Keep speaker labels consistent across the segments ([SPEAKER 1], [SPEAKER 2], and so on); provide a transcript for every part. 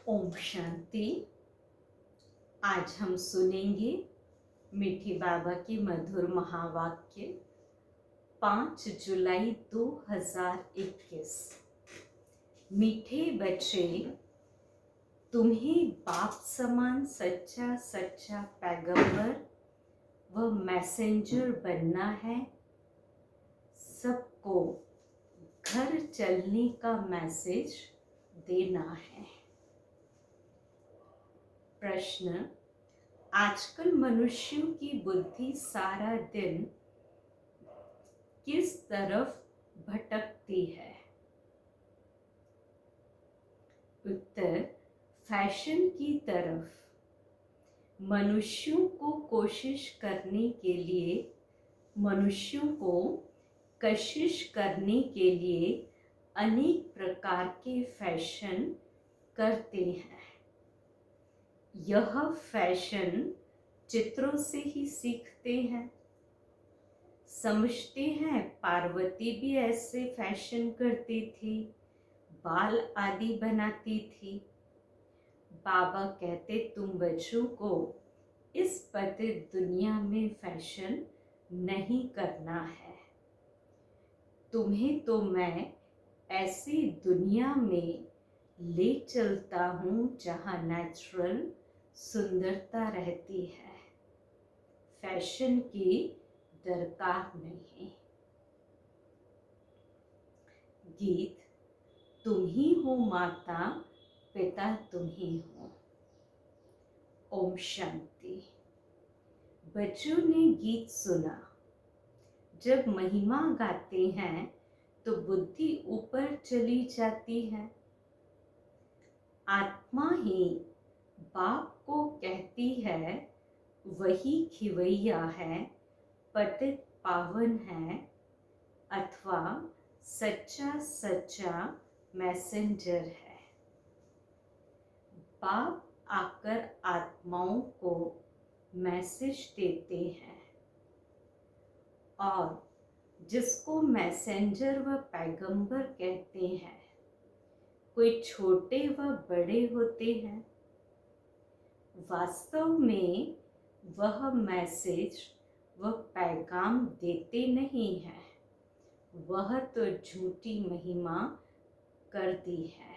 [SPEAKER 1] ओम शांति। आज हम सुनेंगे मीठी बाबा की मधुर महावाक्य 5 जुलाई 2021। मीठे बच्चे, तुम्हें बाप समान सच्चा सच्चा पैगंबर व मैसेंजर बनना है। सबको घर चलने का मैसेज देना है। प्रश्न: आजकल मनुष्यों की बुद्धि सारा दिन किस तरफ भटकती है? उत्तर: फैशन की तरफ। मनुष्यों को कोशिश करने के लिए मनुष्यों को कशिश करने के लिए अनेक प्रकार के फैशन करते हैं। यह फैशन चित्रों से ही सीखते हैं। समझते हैं पार्वती भी ऐसे फैशन करती थी, बाल आदि बनाती थी। बाबा कहते, तुम बच्चों को इस पतित दुनिया में फैशन नहीं करना है। तुम्हें तो मैं ऐसी दुनिया में ले चलता हूँ जहाँ नेचुरल सुंदरता रहती है। फैशन की दरकार नहीं। गीत: तुम ही हो माता, पिता तुम ही हो। ओम शांति। बच्चों ने गीत सुना। जब महिमा गाते हैं तो बुद्धि ऊपर चली जाती है। आत्मा ही बाप को कहती है, वही खिवैया है, पतित पावन है, अथवा सच्चा सच्चा मैसेंजर है। बाप आकर आत्माओं को मैसेज देते हैं और जिसको मैसेंजर व पैगंबर कहते हैं, कोई छोटे व बड़े होते हैं। वास्तव में वह मैसेज व पैगाम देते नहीं हैं, वह तो झूठी महिमा कर दी है।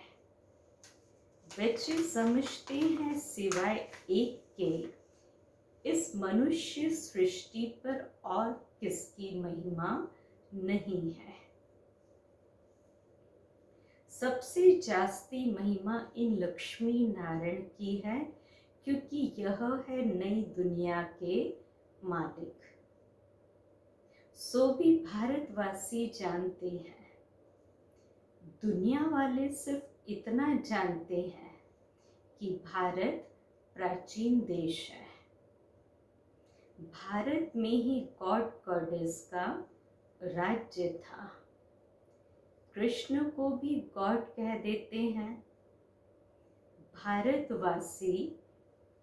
[SPEAKER 1] बच्चे समझते हैं सिवाय एक के इस मनुष्य सृष्टि पर और किसकी महिमा नहीं है। सबसे जास्ती महिमा इन लक्ष्मी नारायण की है, क्योंकि यह है नई दुनिया के मालिक। सो भी भारतवासी जानते हैं। दुनिया वाले सिर्फ इतना जानते हैं कि भारत प्राचीन देश है। भारत में ही गॉड गॉडेस का राज्य था। कृष्ण को भी गॉड कह देते हैं। भारतवासी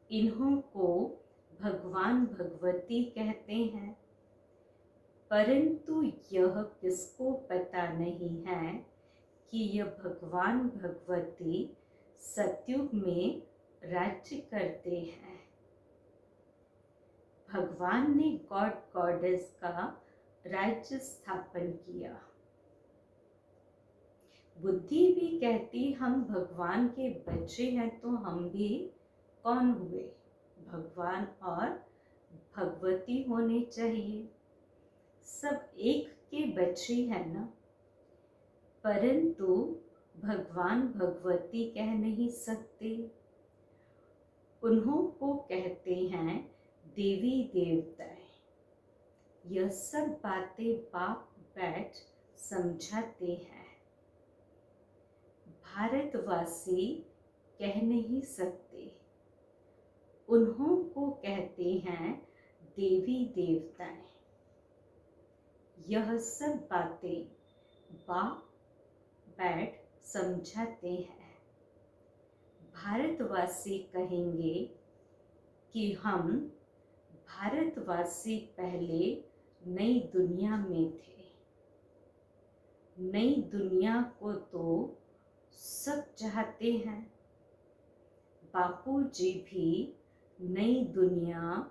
[SPEAKER 1] इन्हों को भगवान भगवती कहते हैं, परंतु यह किसको पता नहीं है कि यह भगवान भगवती सतयुग में राज्य करते हैं। भगवान ने गॉड गॉडेस का राज्य स्थापन किया। बुद्धि भी कहती, हम भगवान के बच्चे हैं, तो हम भी कौन हुए? भगवान और भगवती होने चाहिए। सब एक के बच्चे हैं ना। परंतु भगवान भगवती कह नहीं सकते। उन्हों को कहते हैं देवी देवताएं। यह सब बातें बाप बैठ समझाते हैं। भारतवासी कह नहीं सकते। उन्हों को कहते हैं देवी देवताएं। यह सब बातें बाप बैठ समझाते हैं। भारतवासी कहेंगे कि हम भारतवासी पहले नई दुनिया में थे। नई दुनिया को तो सब चाहते हैं, बापू जी भी नई दुनिया,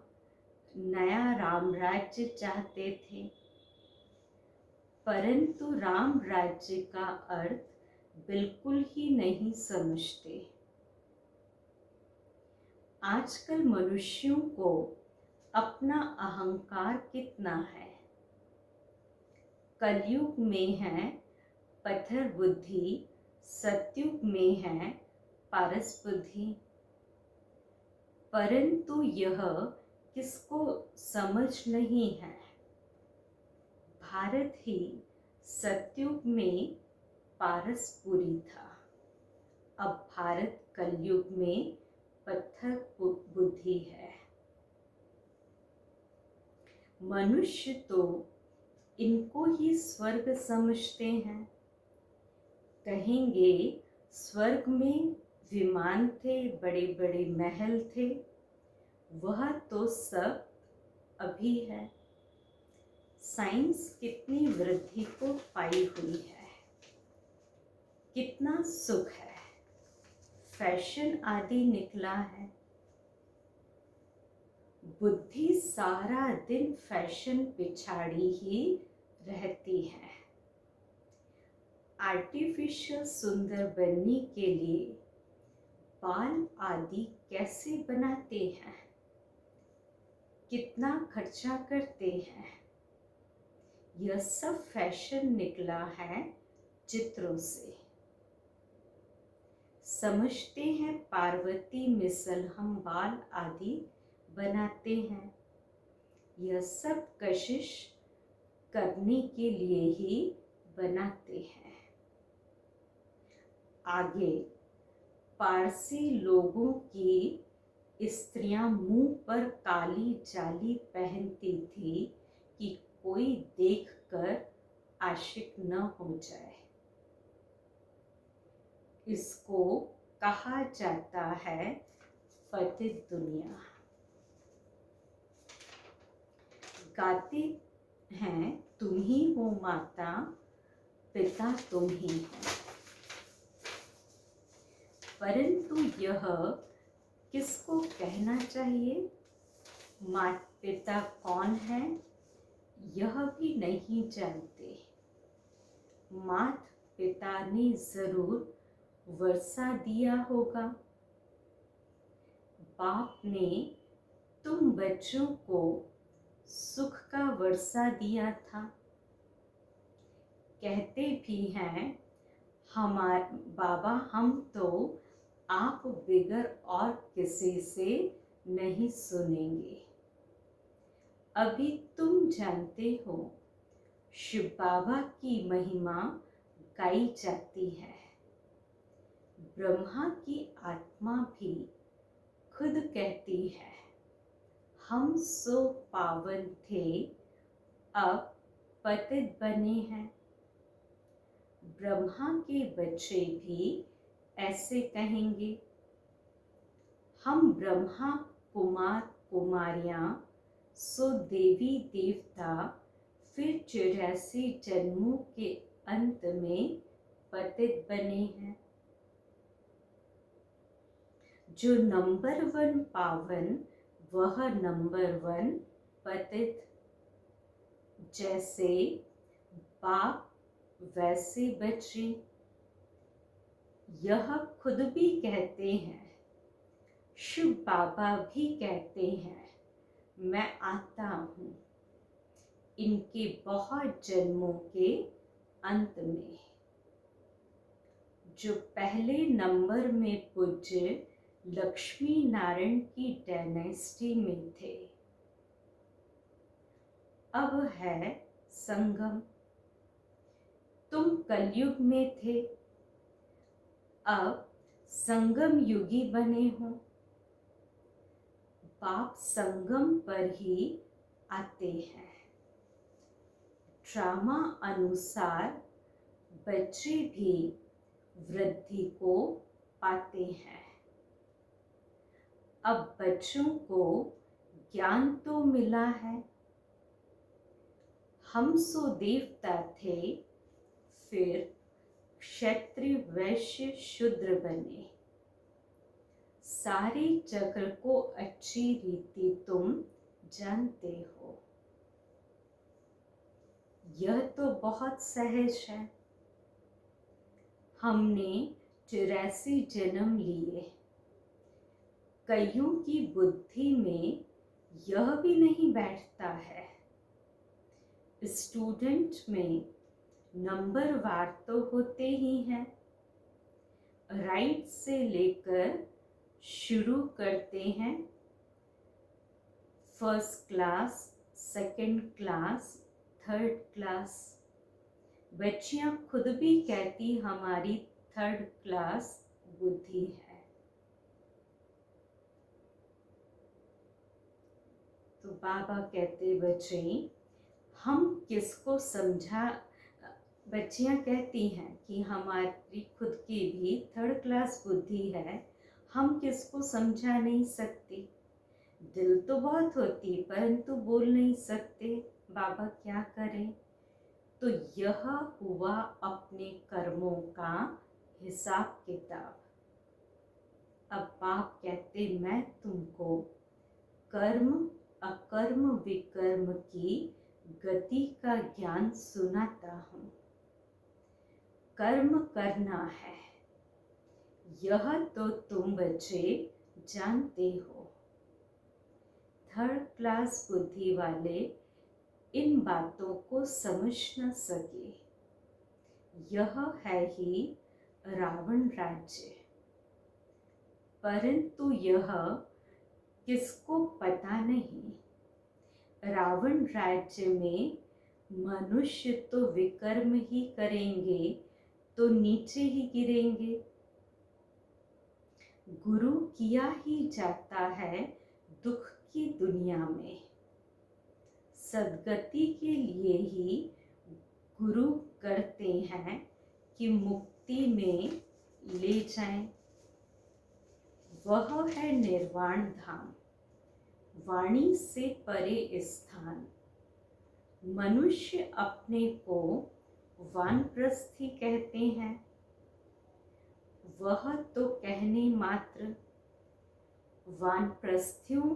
[SPEAKER 1] नया राम राज्य चाहते थे, परंतु राम राज्य का अर्थ बिल्कुल ही नहीं समझते। आजकल मनुष्यों को अपना अहंकार कितना है। कलयुग में है पत्थर बुद्धि, सतयुग में है पारस बुद्धि, परंतु यह किसको समझ नहीं है। भारत ही सतयुग में पारसपुरी था, अब भारत कलयुग में पत्थर बुद्धि है। मनुष्य तो इनको ही स्वर्ग समझते हैं। कहेंगे स्वर्ग में विमान थे, बड़े बड़े महल थे, वह तो सब अभी है। साइंस कितनी वृद्धि को पाई हुई है, कितना सुख है, फैशन आदि निकला है। बुद्धि सारा दिन फैशन पिछाड़ी ही रहती है। आर्टिफिशियल सुंदर बनने के लिए बाल आदि कैसे बनाते हैं, कितना खर्चा करते हैं, यह सब फैशन निकला है चित्रों से। समझते हैं पार्वती मिसल हम बाल आदि बनाते हैं, यह सब कशिश करने के लिए ही बनाते हैं। आगे पारसी लोगों की स्त्रियां मुंह पर काली जाली पहनती थी कि कोई देखकर आशिक न हो जाए। इसको कहा जाता है पतित दुनिया। गाते हैं तुम ही हो माता, पिता तुम ही हो, परंतु यह किसको कहना चाहिए, माता पिता कौन है यह भी नहीं जानते। माता पिता ने जरूर वर्षा दिया होगा, बाप ने तुम बच्चों को सुख का वर्षा दिया था। कहते भी हैं हमारे बाबा, हम तो आप बिगर और किसी से नहीं सुनेंगे। अभी तुम जानते हो शिव बाबा की महिमा गाई जाती है। ब्रह्मा की आत्मा भी खुद कहती है हम सो पावन थे, अब पतित बने हैं। ब्रह्मा के बच्चे भी ऐसे कहेंगे हम ब्रह्मा कुमार कुमारियां सो देवी देवता, फिर 84 जन्मों के अंत में पतित बने हैं। जो नंबर 1 पावन वह नंबर 1 पतित। जैसे बाप वैसे बच्चे, यह खुद भी कहते हैं, शिव बाबा भी कहते हैं मैं आता हूँ इनके बहुत जन्मों के अंत में। जो पहले नंबर में पूज्य लक्ष्मी नारायण की डायनेस्टी में थे, अब है संगम। तुम कलयुग में थे, अब संगम युगी बने हो। बाप संगम पर ही आते हैं। ड्रामा अनुसार बच्चे भी वृद्धि को पाते हैं। अब बच्चों को ज्ञान तो मिला है, हम सो देवता थे, फिर क्षत्रिय वैश्य शूद्र बने। सारे चक्र को अच्छी रीति तुम जानते हो। यह तो बहुत सहज है। हमने 84 जन्म लिए, कईयों की बुद्धि में यह भी नहीं बैठता है। स्टूडेंट में नंबर वार तो होते ही हैं। राइट से लेकर शुरू करते हैं, first class, second class, third class. बच्चियां खुद भी कहती हमारी थर्ड क्लास बुद्धि है। तो बाबा कहते बच्चे, हम किसको समझा, बच्चियां कहती हैं कि हमारी खुद की भी थर्ड क्लास बुद्धि है, हम किसको समझा नहीं सकते। दिल तो बहुत होती परंतु बोल नहीं सकते, बाबा क्या करें। तो यह हुआ अपने कर्मों का हिसाब किताब। अब बाप कहते, मैं तुमको कर्म अकर्म विकर्म की गति का ज्ञान सुनाता हूँ। कर्म करना है, यह तो तुम बच्चे जानते हो। थर्ड क्लास बुद्धि वाले इन बातों को समझ न सके। यह है ही रावण राज्य। परंतु यह किसको पता नहीं। रावण राज्य में मनुष्य तो विकर्म ही करेंगे तो नीचे ही गिरेंगे। गुरु किया ही जाता है दुख की दुनिया में। सद्गति के लिए ही गुरु करते हैं कि मुक्ति में ले जाएं। वह है निर्वाण धाम, वाणी से परे स्थान। मनुष्य अपने को वानप्रस्थी कहते हैं। वह तो कहने मात्र। वानप्रस्थियों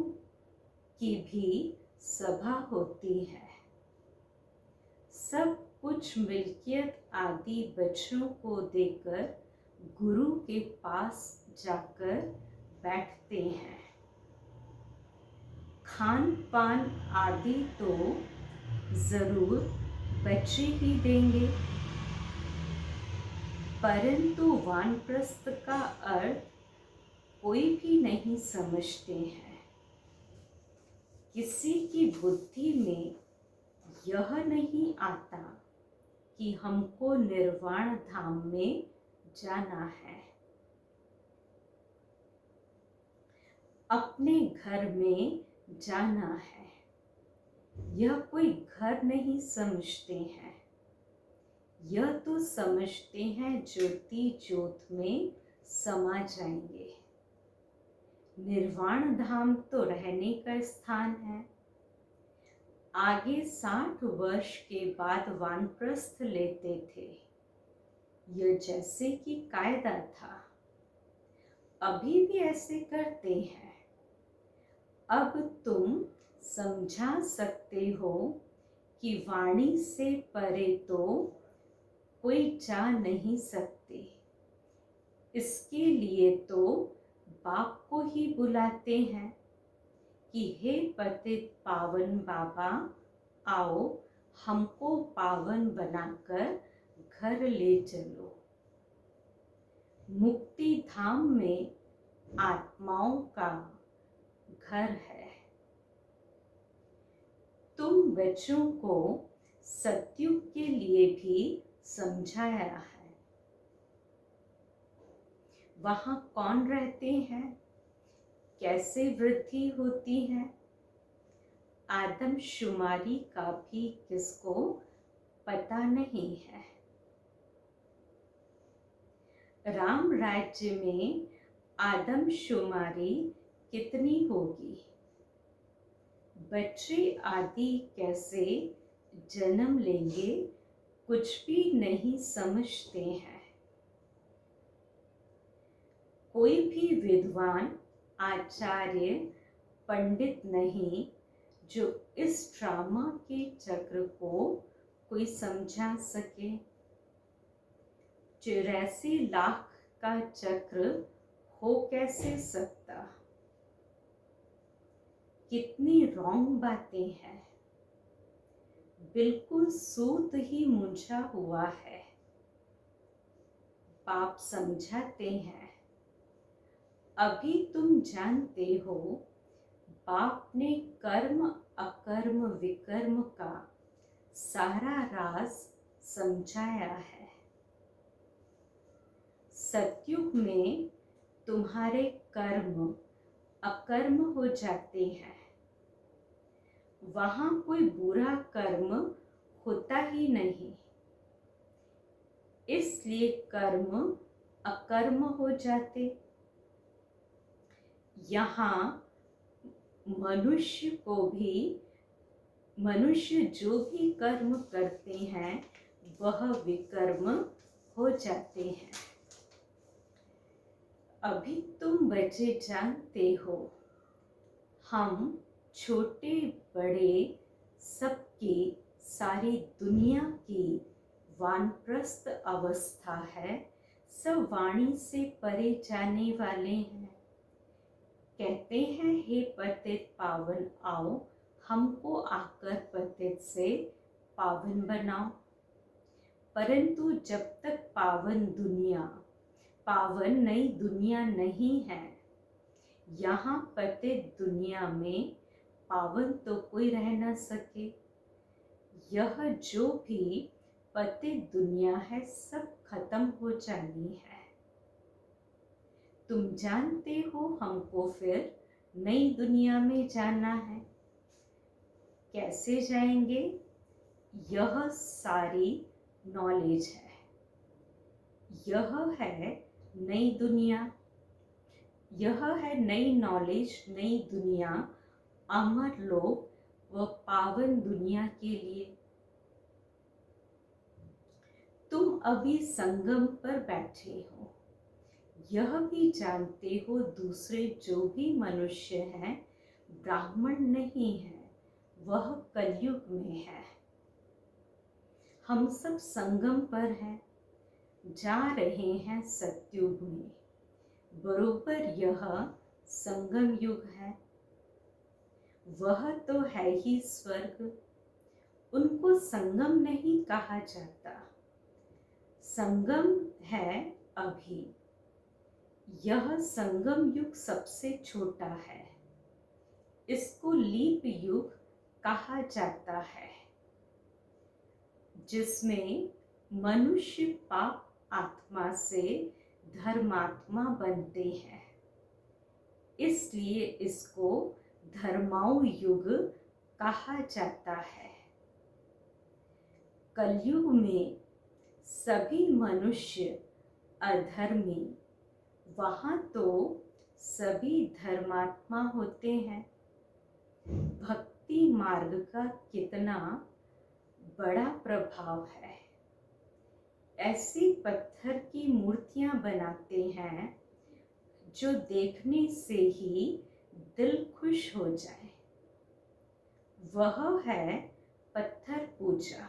[SPEAKER 1] की भी सभा होती है। सब कुछ मिल्कियत आदि बच्चों को देकर गुरु के पास जाकर बैठते हैं। खान पान आदि तो जरूर बच्चे ही देंगे, परंतु वानप्रस्थ का अर्थ कोई भी नहीं समझते हैं। किसी की बुद्धि में यह नहीं आता कि हमको निर्वाण धाम में जाना है। अपने घर में जाना है, यह कोई घर नहीं समझते हैं। यह तो समझते हैं ज्योति ज्योत में समा जाएंगे। निर्वाण धाम तो रहने का स्थान है। आगे 60 वर्ष के बाद वानप्रस्थ लेते थे। यह जैसे कि कायदा था, अभी भी ऐसे करते हैं। अब तुम समझा सकते हो कि वाणी से परे तो कोई जा नहीं सकते। इसके लिए तो बाप को ही बुलाते हैं कि हे पतित पावन बाबा, आओ हमको पावन बनाकर घर ले चलो। मुक्ति धाम में आत्माओं का घर है। तुम बच्चों को सतयुग के लिए भी समझाया है। वहां कौन रहते हैं, कैसे वृद्धि होती है, आदमशुमारी का भी किसको पता नहीं है। राम राज्य में आदमशुमारी कितनी होगी, बच्चे आदि कैसे जन्म लेंगे, कुछ भी नहीं समझते हैं। कोई भी विद्वान, आचार्य, पंडित नहीं जो इस ड्रामा के चक्र को कोई समझा सके। 84 लाख का चक्र हो कैसे सकता? कितनी रॉन्ग बातें हैं। बिल्कुल सूत ही मुंझा हुआ है। बाप समझाते हैं, अभी तुम जानते हो बाप ने कर्म अकर्म विकर्म का सारा राज समझाया है। सतयुग में तुम्हारे कर्म अकर्म हो जाते हैं। वहां कोई बुरा कर्म होता ही नहीं, इसलिए कर्म अकर्म हो जाते। यहाँ मनुष्य जो भी कर्म करते हैं वह विकर्म हो जाते हैं। अभी तुम बच्चे जानते हो, हम छोटे बड़े सबकी सारी दुनिया की वानप्रस्थ अवस्था है, सब वाणी से परे जाने वाले हैं। कहते हैं, हे पतित पावन आओ, हमको आकर पतित से पावन बनाओ। परंतु जब तक पावन नई दुनिया नहीं है, यहाँ पतित दुनिया में पावन तो कोई रह न सके। यह जो भी पतित दुनिया है सब खत्म हो जानी है। तुम जानते हो हमको फिर नई दुनिया में जाना है। कैसे जाएंगे? यह सारी नॉलेज है। यह है नई दुनिया, यह है नई नॉलेज, नई दुनिया, अमर लोक व पावन दुनिया के लिए। तुम अभी संगम पर बैठे हो। यह भी जानते हो दूसरे जो भी मनुष्य हैं ब्राह्मण नहीं है, वह कलयुग में है। हम सब संगम पर हैं, जा रहे हैं सतयुग में। बरोबर यह संगम युग है। वह तो है ही स्वर्ग, उनको संगम नहीं कहा जाता। संगम है अभी। यह संगम युग सबसे छोटा है, इसको लीप युग कहा जाता है, जिसमें मनुष्य पाप आत्मा से धर्मात्मा बनते हैं। इसलिए इसको धर्माऊ युग कहा जाता है। कलयुग में सभी मनुष्य अधर्मी, वहाँ तो सभी धर्मात्मा होते हैं। भक्ति मार्ग का कितना बड़ा प्रभाव है। ऐसी पत्थर की मूर्तियां बनाते हैं जो देखने से ही दिल खुश हो जाए। वह है पत्थर पूजा।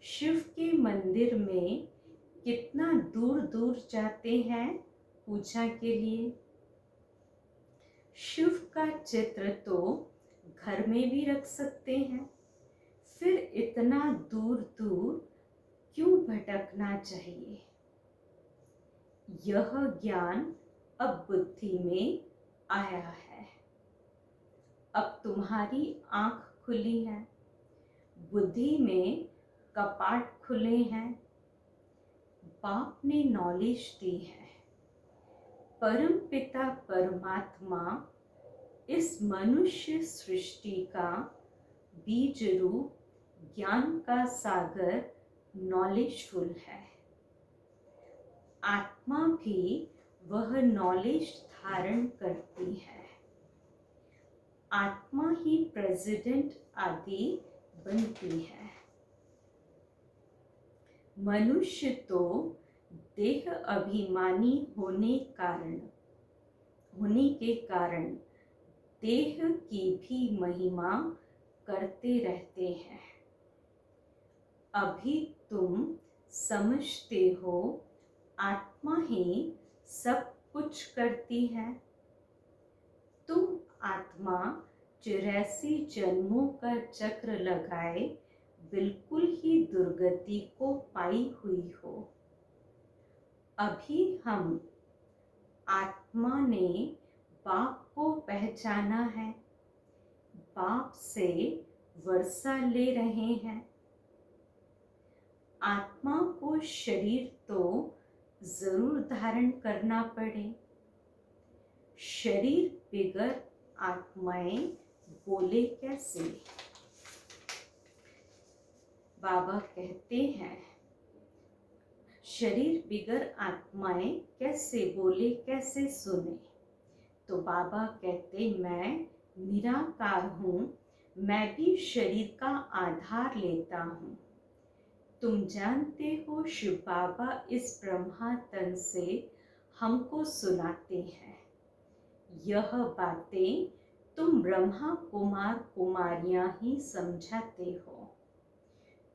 [SPEAKER 1] शिव के मंदिर में कितना दूर दूर जाते हैं पूजा के लिए। शिव का चित्र तो घर में भी रख सकते हैं, फिर इतना दूर दूर क्यों भटकना चाहिए? यह ज्ञान अब बुद्धि में आया है। अब तुम्हारी आंख खुली है, बुद्धि में कपाट खुले हैं। बाप ने नॉलेज दी है। परम पिता परमात्मा इस मनुष्य सृष्टि का बीज रूप ज्ञान का सागर नॉलेजफुल है। आत्मा भी वह नॉलेज धारण करती है। आत्मा ही प्रेसिडेंट आदि बनती है। मनुष्य तो देह अभिमानी होने के कारण देह की भी महिमा करते रहते हैं। अभी तुम समझते हो आत्मा ही सब कुछ करती है। तुम आत्मा 84 जन्मों का चक्र लगाए बिल्कुल ही दुर्गति को पाई हुई हो। अभी हम आत्मा ने बाप को पहचाना है, बाप से वर्षा ले रहे हैं। आत्मा को शरीर तो जरूर धारण करना पड़े। शरीर बिगर आत्माएं बोले कैसे? बाबा कहते हैं शरीर बिगर आत्माएं कैसे बोले, कैसे सुने? तो बाबा कहते मैं निराकार हूँ, मैं भी शरीर का आधार लेता हूँ। तुम जानते हो शिव बाबा इस ब्रह्मा तन से हमको सुनाते हैं। यह बातें तुम ब्रह्मा कुमार कुमारियां ही समझाते हो।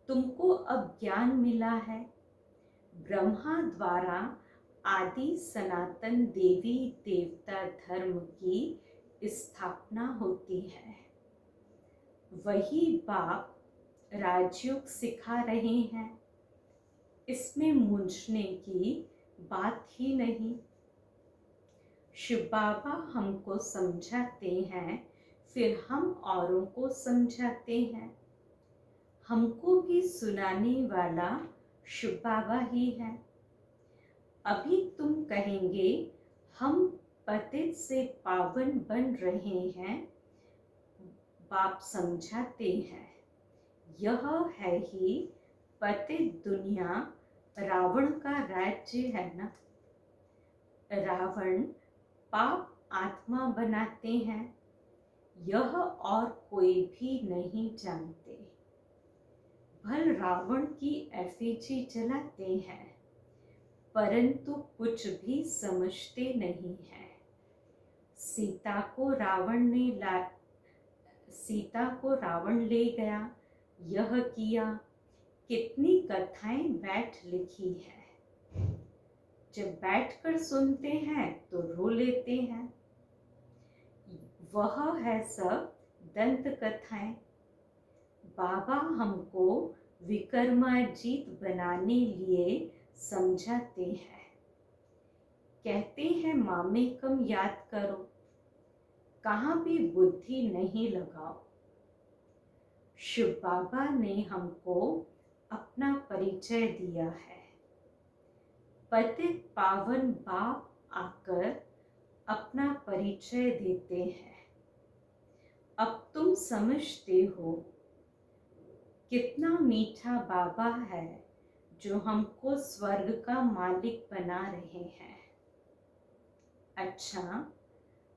[SPEAKER 1] तुमको अब ज्ञान मिला है। ब्रह्मा द्वारा आदि सनातन देवी देवता धर्म की स्थापना होती है। वही बाप राजयोग सिखा रहे हैं। इसमें मूंझने की बात ही नहीं। शिव बाबा हमको समझाते हैं, फिर हम औरों को समझाते हैं। हमको भी सुनाने वाला शिव बाबा ही है। अभी तुम कहेंगे हम पतित से पावन बन रहे हैं। बाप समझाते हैं यह है ही पतित दुनिया, रावण का राज्य है ना। रावण पाप आत्मा बनाते हैं, यह और कोई भी नहीं जानते। भल रावण की एफिजी जलाते हैं, परंतु कुछ भी समझते नहीं है। सीता को रावण ले गया, यह किया। कितनी कथाएं बैठ लिखी है। जब बैठकर सुनते हैं तो रो लेते हैं। वह है सब दंत कथाएं। बाबा हमको विक्रमाजीत बनाने लिए समझाते हैं। कहते हैं मामे कम याद करो, कहाँ भी बुद्धि नहीं लगाओ। शिव बाबा ने हमको अपना परिचय दिया है। पतित पावन बाप आकर अपना परिचय देते हैं। अब तुम समझते हो कितना मीठा बाबा है जो हमको स्वर्ग का मालिक बना रहे हैं। अच्छा,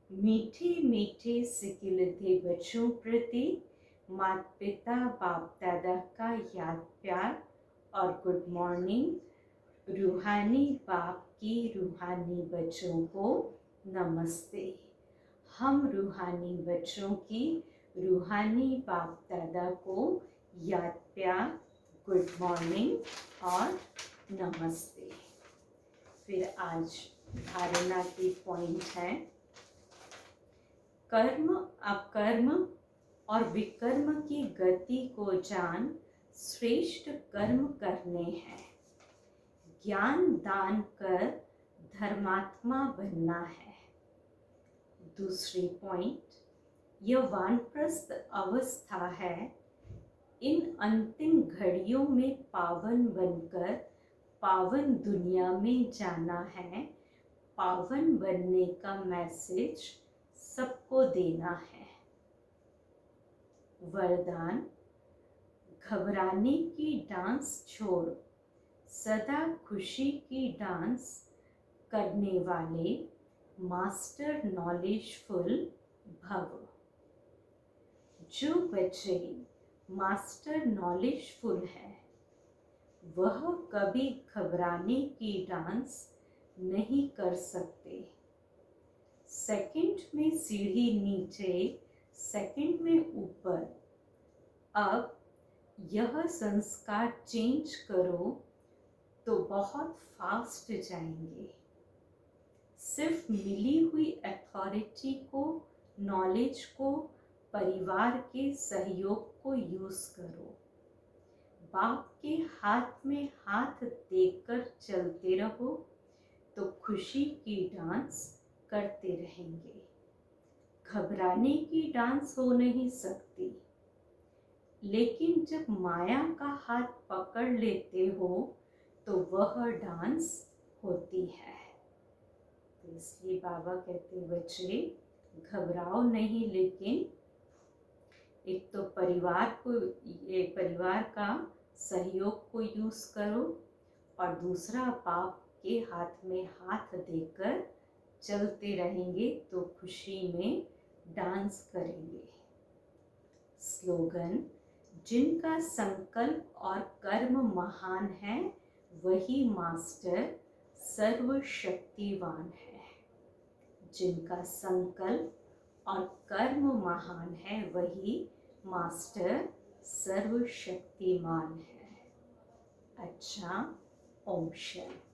[SPEAKER 1] मीठे मीठे सिकिलते बच्चों प्रति माता पिता बाप दादा का याद प्यार और गुड मॉर्निंग। रूहानी बाप की रूहानी बच्चों को नमस्ते। हम रूहानी बच्चों की रूहानी बाप दादा को याद प्यार, गुड मॉर्निंग और नमस्ते। फिर आज धारणा के पॉइंट हैं। कर्म अकर्म और विकर्म की गति को जान श्रेष्ठ कर्म करने हैं। ज्ञान दान कर धर्मात्मा बनना है। दूसरी पॉइंट, यह वानप्रस्थ अवस्था है। इन अंतिम घड़ियों में पावन बनकर पावन दुनिया में जाना है। पावन बनने का मैसेज सबको देना है। वरदान, घबराने की डांस छोड़ सदा खुशी की डांस करने वाले मास्टर नॉलेजफुल भव। जो बच्चे मास्टर नॉलेजफुल है वह कभी घबराने की डांस नहीं कर सकते। सेकंड में सीढ़ी नीचे, सेकंड में ऊपर। अब यह संस्कार चेंज करो तो बहुत फास्ट जाएंगे। सिर्फ मिली हुई अथॉरिटी को, नॉलेज को, परिवार के सहयोग को यूज करो। बाप के हाथ में हाथ देकर चलते रहो तो खुशी की डांस करते रहेंगे। घबराने की डांस हो नहीं सकती, लेकिन जब माया का हाथ पकड़ लेते हो तो वह डांस होती है। तो इसलिए बाबा कहते बच्चे घबराओ नहीं, लेकिन एक तो परिवार का सहयोग को यूज करो, और दूसरा बाप के हाथ में हाथ देकर चलते रहेंगे तो खुशी में डांस करेंगे। स्लोगन: जिनका संकल्प और कर्म महान है वही मास्टर सर्वशक्तिवान है। जिनका संकल्प और कर्म महान है वही मास्टर सर्वशक्तिमान है। अच्छा, ओम शांति।